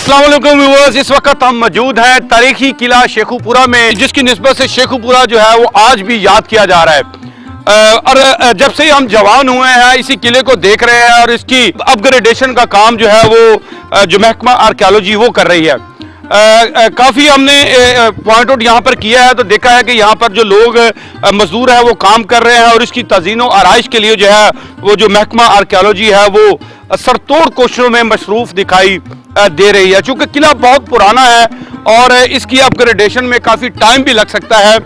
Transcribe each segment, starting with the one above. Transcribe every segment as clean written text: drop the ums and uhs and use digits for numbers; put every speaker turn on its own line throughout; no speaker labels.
अस्सलाम वालेकुम व्यूअर्स, इस वक्त हम मौजूद हैं तारीखी किला शेखुपुरा में, जिसकी निस्बत से शेखुपुरा जो है वो आज भी याद किया जा रहा है। और जब से हम जवान हुए हैं इसी किले को देख रहे हैं और इसकी अपग्रेडेशन का काम जो है वो जो महकमा आर्कियोलॉजी वो कर रही है। काफ़ी हमने पॉइंट आउट यहाँ पर किया है तो देखा है कि यहाँ पर जो लोग मजदूर है वो काम कर रहे हैं और इसकी तज़ीनो आराइश के लिए जो है वो जो महकमा आर्कियोलॉजी है वो सरतोड़ कोशिशों में मशरूफ दिखाई दे रही है। चूँकि किला बहुत पुराना है और इसकी अपग्रेडेशन में काफ़ी टाइम भी लग सकता है।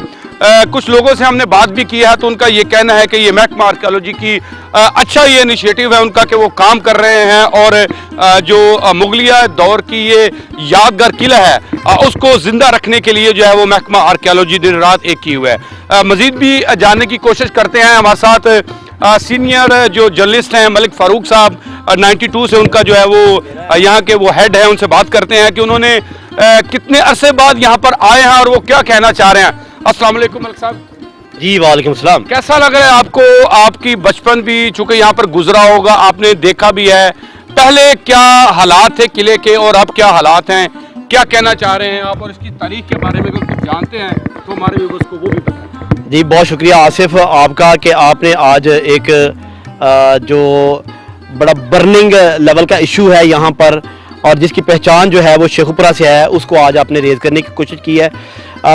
कुछ लोगों से हमने बात भी की है तो उनका ये कहना है कि ये महकमा आर्कियोलॉजी की अच्छा ये इनिशिएटिव है उनका कि वो काम कर रहे हैं और जो मुगलिया दौर की ये यादगार किला है उसको जिंदा रखने के लिए जो है वो महकमा आर्कियोलॉजी दिन रात एक की हुआ है। मजीद भी जानने की कोशिश करते हैं। हमारे साथ सीनियर जो जर्नलिस्ट हैं मलिक फारूक साहब 92 से उनका जो है वो यहाँ के वो हेड है, उनसे बात करते हैं कि उन्होंने कितने अरसे बाद यहाँ पर आए हैं और वो क्या कहना चाह रहे हैं। अस्सलाम वालेकुम मलिक साहब।
जी वालेकुम सलाम।
कैसा लग रहा है आपको? आपकी बचपन भी चूंकि यहाँ पर गुजरा होगा, आपने देखा भी है, पहले क्या हालात थे किले के और अब क्या हालात हैं, क्या कहना चाह रहे हैं आप और इसकी तारीख के बारे में अगर कुछ जानते हैं तो हमारे व्यूअर्स को वो भी बताएं।
जी बहुत शुक्रिया आसिफ आपका कि आपने आज एक जो बड़ा बर्निंग लेवल का इशू है यहाँ पर और जिसकी पहचान जो है वो शेखुपुरा से है उसको आज आपने रेज करने की कोशिश की है।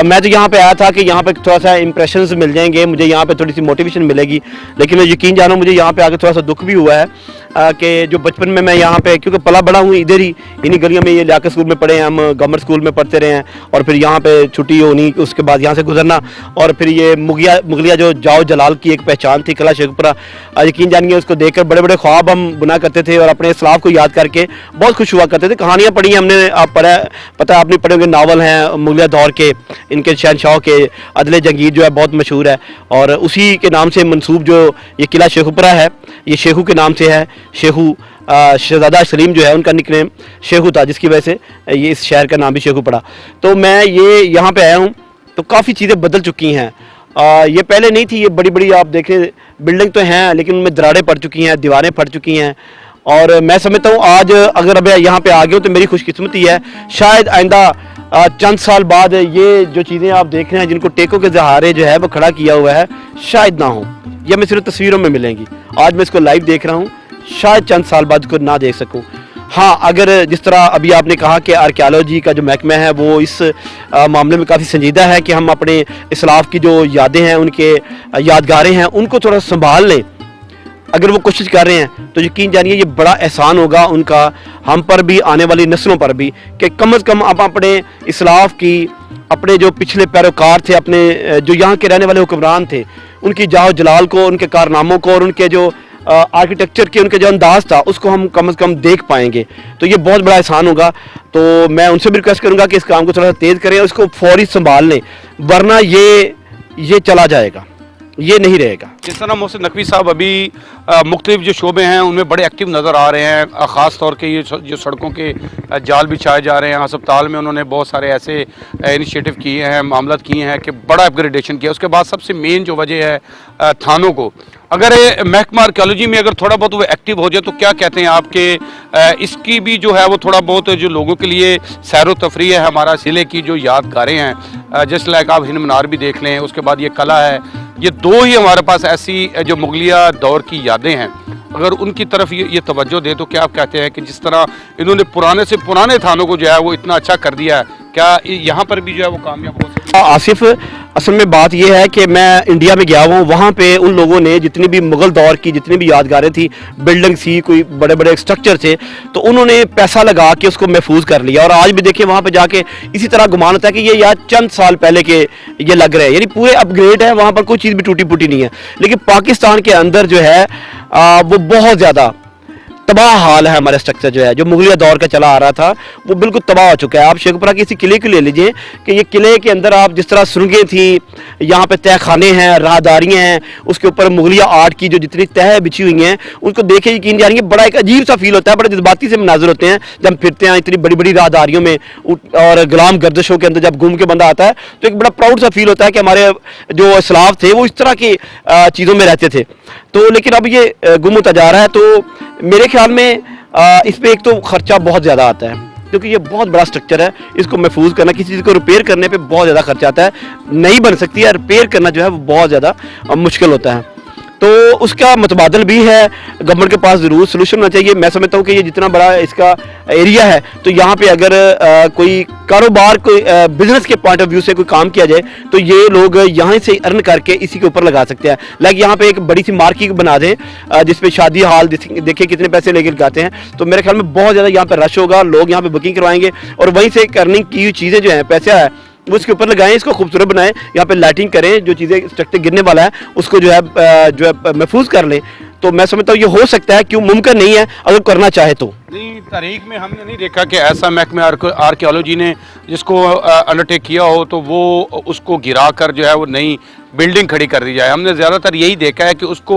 मैं तो यहाँ पे आया था कि यहाँ पे थोड़ा सा इंप्रेशंस मिल जाएंगे, मुझे यहाँ पे थोड़ी सी मोटिवेशन मिलेगी, लेकिन मैं यकीन जानो मुझे यहाँ पे आके थोड़ा सा दुख भी हुआ है कि जो बचपन में मैं यहाँ पे क्योंकि पला बड़ा हूँ इधर ही इन्हीं गलियों में, ये लियाकत स्कूल में पढ़े हैं हम, गवर्नमेंट स्कूल में पढ़ते रहे हैं और फिर यहाँ पे छुट्टी होनी उसके बाद यहाँ से गुजरना और फिर ये मुगलिया जो जाओ जलाल की एक पहचान थी किला शेखुपुरा, यकीन जानिए उसको देख कर बड़े बड़े ख्वाब हम बुना करते थे और अपने इस्लाफ को याद करके बहुत खुश हुआ करते थे। कहानियाँ पढ़ी हमने, आप पता आपने पढ़े होंगे, नावल हैं मुगलिया दौर के, इनके शहनशाह के अदले जंगीर जो है बहुत मशहूर है और उसी के नाम से मंसूब जो ये किला शेखुपुरा है ये शेखू के नाम से है। शेखू शहजादा सलीम जो है उनका निकनेम शेखू था जिसकी वजह से ये इस शहर का नाम भी शेखू पड़ा। तो मैं ये यहाँ पे आया हूँ तो काफ़ी चीज़ें बदल चुकी हैं। ये पहले नहीं थी, ये बड़ी बड़ी आप देखें बिल्डिंग तो हैं लेकिन उनमें दरारें पड़ चुकी हैं, दीवारें फट चुकी हैं और मैं समझता हूँ आज अगर अब यहाँ पे आ गया हूँ तो मेरी खुशकिस्मती है। शायद आइंदा चंद साल बाद ये जो चीज़ें आप देख रहे हैं जिनको टेकों के सहारे जो है वो खड़ा किया हुआ है शायद ना हो, या मैं सिर्फ तस्वीरों में मिलेंगी। आज मैं इसको लाइव देख रहा हूँ, शायद चंद साल बाद को ना देख सकूँ। हाँ, अगर जिस तरह अभी आपने कहा कि आर्कियोलॉजी का जो महकमा है वो इस मामले में काफ़ी संजीदा है कि हम अपने इस्लाफ की जो यादें हैं उनके यादगारें हैं उनको थोड़ा संभाल लें, अगर वो कोशिश कर रहे हैं तो यकीन जानिए ये बड़ा एहसान होगा उनका हम पर भी, आने वाली नस्लों पर भी, कि कम से कम आप अपने इस्लाफ की, अपने जो पिछले पैरोकार थे, अपने जो यहाँ के रहने वाले हुक्मरान थे उनकी जाओ जलाल को, उनके कारनामों को और उनके जो आर्किटेक्चर के उनके जो अंदाज था उसको हम कम से कम देख पाएंगे तो ये बहुत बड़ा एहसान होगा। तो मैं उनसे भी रिक्वेस्ट करूँगा कि इस काम को थोड़ा सा तेज़ करें और इसको फौरी संभाल लें, वरना ये चला जाएगा, ये नहीं रहेगा।
जिस तरह मोहसिन नकवी साहब अभी मुख्तलिफ जो शोबे हैं उनमें बड़े एक्टिव नज़र आ रहे हैं, ख़ास तौर के ये जो सड़कों के जाल बिछाए जा रहे हैं, अस्पताल में उन्होंने बहुत सारे ऐसे इनिशिएटिव किए हैं, मामला किए हैं कि बड़ा अपग्रेडेशन किया। उसके बाद सबसे मेन जो वजह है थानों को, अगर महकमा आर्कियोलॉजी में अगर थोड़ा बहुत वो एक्टिव हो जाए तो क्या कहते हैं आपके इसकी भी जो है वो थोड़ा बहुत जो लोगों के लिए सैर व तफरी है, हमारा ज़िले की जो यादगारें हैं जैसे लाइक आप हिंद मीनार भी देख लें, उसके बाद ये कला है, ये दो ही हमारे पास ऐसी जो मुगलिया दौर की यादें हैं, अगर उनकी तरफ ये तवज्जो दे तो क्या आप कहते हैं कि जिस तरह इन्होंने पुराने से पुराने थानों को जो है वो इतना अच्छा कर दिया है, क्या यहाँ पर भी जो है वो कामयाब हो सकता है?
आसिफ, असल में बात यह है कि मैं इंडिया में गया हुआ हूँ, वहाँ पे उन लोगों ने जितनी भी मुग़ल दौर की जितनी भी यादगारें थी, बिल्डिंग थी, कोई बड़े बड़े स्ट्रक्चर थे, तो उन्होंने पैसा लगा के उसको महफूज कर लिया और आज भी देखिए वहाँ पे जाके इसी तरह गुमान होता है कि ये यार चंद साल पहले के ये लग रहे हैं, यानी पूरे अपग्रेड है, वहाँ पर कोई चीज़ भी टूटी फूटी नहीं है। लेकिन पाकिस्तान के अंदर जो है वो बहुत ज़्यादा तबाह हाल है। हमारा स्ट्रक्चर जो है जो मुगलिया दौर का चला आ रहा था वो बिल्कुल तबाह हो चुका है। आप शेखुपुरा के इसी किले को ले लीजिए कि ये किले के अंदर आप जिस तरह सुरंगें थी, यहाँ पे तहखाने हैं, राहदारियाँ हैं, उसके ऊपर मुगलिया आर्ट की जो जितनी तह बिछी हुई हैं उनको देखे यकीन जानिए बड़ा एक अजीब सा फील होता है, बड़े जज्बाती से मनाजर होते हैं जब हम फिरते हैं इतनी बड़ी बड़ी राहदारियों में और गुलाम गर्दिशों के अंदर जब घूम के बंदा आता है तो एक बड़ा प्राउड सा फील होता है कि हमारे जो इस्लाफ थे वो इस तरह की चीज़ों में रहते थे। तो लेकिन अब ये गुम होता जा रहा है। तो मेरे ख्याल में इस पर एक तो खर्चा बहुत ज़्यादा आता है, क्योंकि ये बहुत बड़ा स्ट्रक्चर है, इसको महफूज करना, किसी चीज़ को रिपेयर करने पे बहुत ज़्यादा खर्चा आता है, नहीं बन सकती है, रिपेयर करना जो है वो बहुत ज़्यादा मुश्किल होता है। तो उसका मुतबादल भी है, गवर्नमेंट के पास ज़रूर सोल्यूशन होना चाहिए। मैं समझता हूँ कि ये जितना बड़ा इसका एरिया है, तो यहाँ पे अगर कोई कारोबार, कोई बिजनेस के पॉइंट ऑफ व्यू से कोई काम किया जाए तो ये लोग यहाँ से अर्न करके इसी के ऊपर लगा सकते हैं। लाइक यहाँ पे एक बड़ी सी मार्केट बना दें जिसपे शादी हाल देखिए कितने पैसे लेकर जाते हैं, तो मेरे ख्याल में बहुत ज़्यादा यहाँ पे रश होगा, लोग यहाँ पे बुकिंग करवाएंगे और वहीं से अर्निंग की हुई चीज़ें जो हैं, पैसा है, वो उसके ऊपर लगाएं, इसको खूबसूरत बनाएं, यहाँ पे लाइटिंग करें, जो चीज़ें स्ट्रक्चर गिरने वाला है उसको जो है महफूज कर लें। तो मैं समझता हूँ ये हो सकता है, क्यों मुमकिन नहीं है अगर करना चाहे तो।
नहीं, तारीख में हमने नहीं देखा कि ऐसा महकमे आर्कियोलॉजी ने जिसको अंडरटेक किया हो तो वो उसको गिरा कर जो है वो नई बिल्डिंग खड़ी कर दी जाए। हमने ज़्यादातर यही देखा है कि उसको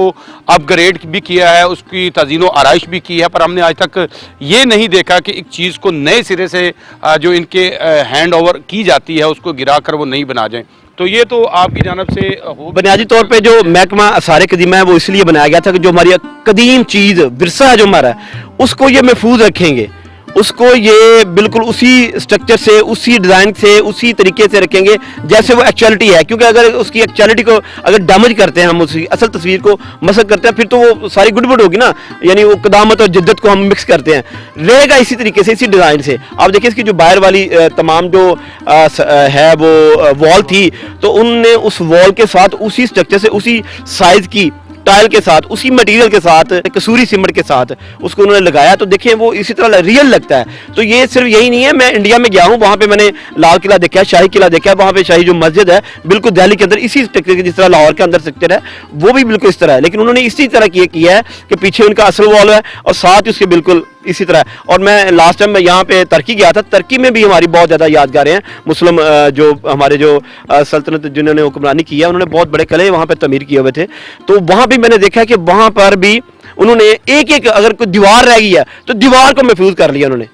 अपग्रेड भी किया है, उसकी तज़ीनो आराइश भी की है, पर हमने आज तक ये नहीं देखा कि एक चीज़ को नए सिरे से जो इनके हैंड ओवर की जाती है उसको गिरा कर वो नहीं बना जाए। तो ये तो आपकी जानब से हो।
बुनियादी तौर पे जो महकमा आसार कदीमा है वो इसलिए बनाया गया था कि जो हमारी कदीम चीज़ विरसा है जो हमारा, उसको ये महफूज रखेंगे, उसको ये बिल्कुल उसी स्ट्रक्चर से, उसी डिज़ाइन से, उसी तरीके से रखेंगे जैसे वो एक्चुअलिटी है। क्योंकि अगर उसकी एक्चुअलिटी को अगर डैमेज करते हैं, हम उसकी असल तस्वीर को मसक करते हैं, फिर तो वो सारी गुड़बड़ होगी ना, यानी वो कदामत और जिद्दत को हम मिक्स करते हैं। रहेगा इसी तरीके से, इसी डिज़ाइन से। आप देखिए इसकी जो बाहर वाली तमाम जो है वो वॉल थी, तो उनने उस वॉल के साथ उसी स्ट्रक्चर से, उसी साइज़ की टाइल के साथ, उसी मटेरियल के साथ, कसूरी सीमेंट के साथ उसको उन्होंने लगाया, तो देखिए वो इसी तरह रियल लगता है। तो ये सिर्फ यही नहीं है, मैं इंडिया में गया हूँ, वहाँ पे मैंने लाल किला देखा है, शाही किला देखा है, वहाँ पे शाही जो मस्जिद है बिल्कुल दिल्ली के अंदर इसी स्ट्रक्चर की, जिस तरह लाहौर के अंदर स्ट्रक्चर है वो भी बिल्कुल इस तरह है, लेकिन उन्होंने इसी तरह किया है कि पीछे उनका असल वॉल है और साथ ही उसके बिल्कुल इसी तरह। और मैं लास्ट टाइम मैं यहाँ पे तुर्की गया था, तुर्की में भी हमारी बहुत ज़्यादा यादगारें हैं। मुस्लिम जो हमारे जो सल्तनत जिन्होंने हुक्मरानी की है, उन्होंने बहुत बड़े किले वहाँ पे तमीर किए हुए थे, तो वहाँ भी मैंने देखा कि वहाँ पर भी उन्होंने एक एक, अगर कोई दीवार रह गई है तो दीवार को महफूज कर लिया उन्होंने,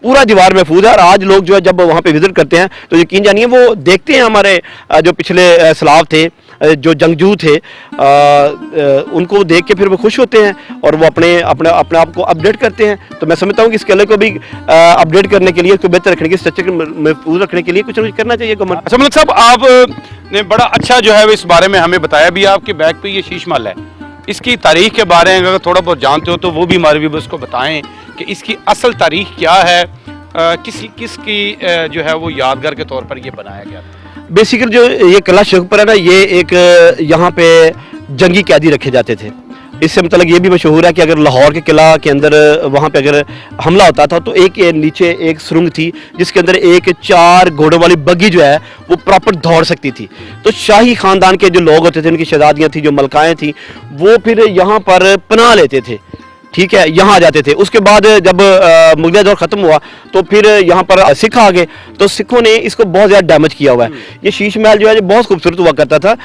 पूरा दीवार महफूज है। और आज लोग जो है जब वहाँ पे विजिट करते हैं तो यकीन जानिए वो देखते हैं हमारे जो पिछले सलाफ थे, जो जंगजू थे, उनको देख के फिर वो खुश होते हैं और वो अपने आप को अपडेट करते हैं। तो मैं समझता हूँ कि इस किले को भी अपडेट करने के लिए, इसको बेहतर रखने के, स्ट्रक्चर को महफूज रखने के लिए कुछ ना कुछ करना चाहिए गवर्नमेंट।
अच्छा मलिक साहब, आपने बड़ा अच्छा जो है इस बारे में हमें बताया भी। आपके बैग पे ये शीश महल है, इसकी तारीख के बारे में अगर थोड़ा बहुत जानते हो तो वो भी हमारे व्यूअर्स को बताएं कि इसकी असल तारीख क्या है, किसकी जो है वो यादगार के तौर पर ये बनाया गया था।
बेसिकली जो ये किला शेखुपुरा है ना, ये एक यहाँ पे जंगी कैदी रखे जाते थे। इससे मतलब ये भी मशहूर है कि अगर लाहौर के किला के अंदर वहाँ पे अगर हमला होता था तो एक नीचे एक सुरंग थी जिसके अंदर एक 4 घोड़ों वाली बग्गी जो है वो प्रॉपर दौड़ सकती थी। तो शाही ख़ानदान के जो लोग होते थे, उनकी शहजादियाँ थी, जो मलकाएँ थी, वो फिर यहाँ पर पनाह लेते थे, ठीक है, यहाँ आ जाते थे। उसके बाद जब मुगल दौर ख़त्म हुआ तो फिर यहाँ पर सिख आ गए, तो सिखों ने इसको बहुत ज़्यादा डैमेज किया हुआ है। ये शीश महल जो है ये बहुत खूबसूरत हुआ करता था।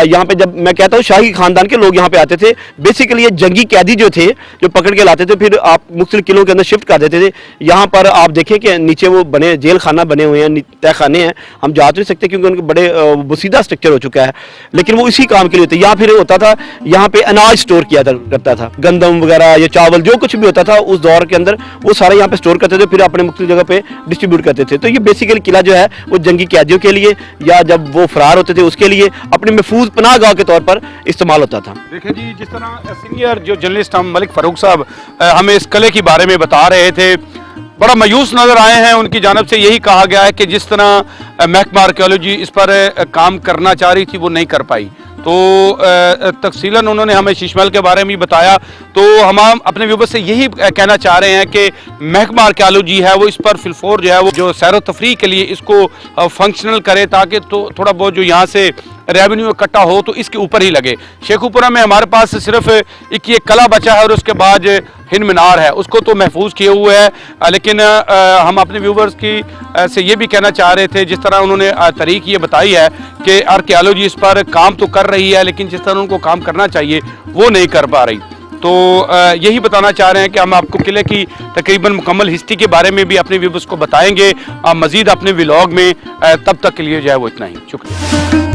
यहाँ पे जब मैं कहता हूँ शाही ख़ानदान के लोग यहाँ पे आते थे, बेसिकली ये जंगी कैदी जो थे, जो पकड़ के लाते थे, फिर आप मुख्तलिफ किलों के अंदर शिफ्ट कर देते थे। यहाँ पर आप देखें कि नीचे वो बने जेल खाना बने हुए हैं, तय खाने हैं, हम जा तो नहीं सकते क्योंकि उनके बड़े बुसीदा स्ट्रक्चर हो चुका है, लेकिन वो इसी काम के लिए होते। या फिर होता था यहाँ पे अनाज स्टोर किया करता था, गंदम वगैरह, ये चावल, जो कुछ भी होता था उस दौर के अंदर वो सारे यहाँ पे स्टोर करते थे, फिर अपने मुख्तलिफ जगह पे डिस्ट्रीब्यूट करते थे। तो ये बेसिकली किला जो है वो जंगी कैदियों के लिए या जब वो फरार होते थे उसके लिए अपने महफूज पनाहगाह के तौर पर इस्तेमाल होता था।
देखिए जी, जिस तरह सीनियर जो जर्नलिस्ट हम मलिक फ़ारूक साहब हमें इस किले के बारे में बता रहे थे, बड़ा मायूस नज़र आए हैं। उनकी जानब से यही कहा गया है कि जिस तरह महकमा आर्कियोलॉजी इस पर काम करना चाह रही थी वो नहीं कर पाई। तो तफसीलन उन्होंने हमें शीश महल के बारे में भी बताया। तो हम अपने व्यूअर्स से यही कहना चाह रहे हैं कि महकमा आर्कियोलॉजी है वो इस पर फिलफोर जो है वो जो सैर व तफरीह के लिए इसको फंक्शनल करे, ताकि तो थोड़ा बहुत जो यहाँ से रेवेन्यू इकट्ठा हो तो इसके ऊपर ही लगे। शेखुपुरा में हमारे पास सिर्फ एक ये किला बचा है और उसके बाद हिंद मीनार है, उसको तो महफूज किए हुए है। लेकिन हम अपने व्यूवर्स की से ये भी कहना चाह रहे थे, जिस तरह उन्होंने तारीख ये बताई है कि आर्कियोलॉजी इस पर काम तो कर रही है, लेकिन जिस तरह उनको काम करना चाहिए वो नहीं कर पा रही। तो यही बताना चाह रहे हैं कि हम आपको किले की तकरीबन मुकम्मल हिस्ट्री के बारे में भी अपने व्यूवर्स को बताएंगे मज़ीद अपने व्लॉग में। तब तक के लिए जो है वो इतना ही, शुक्रिया।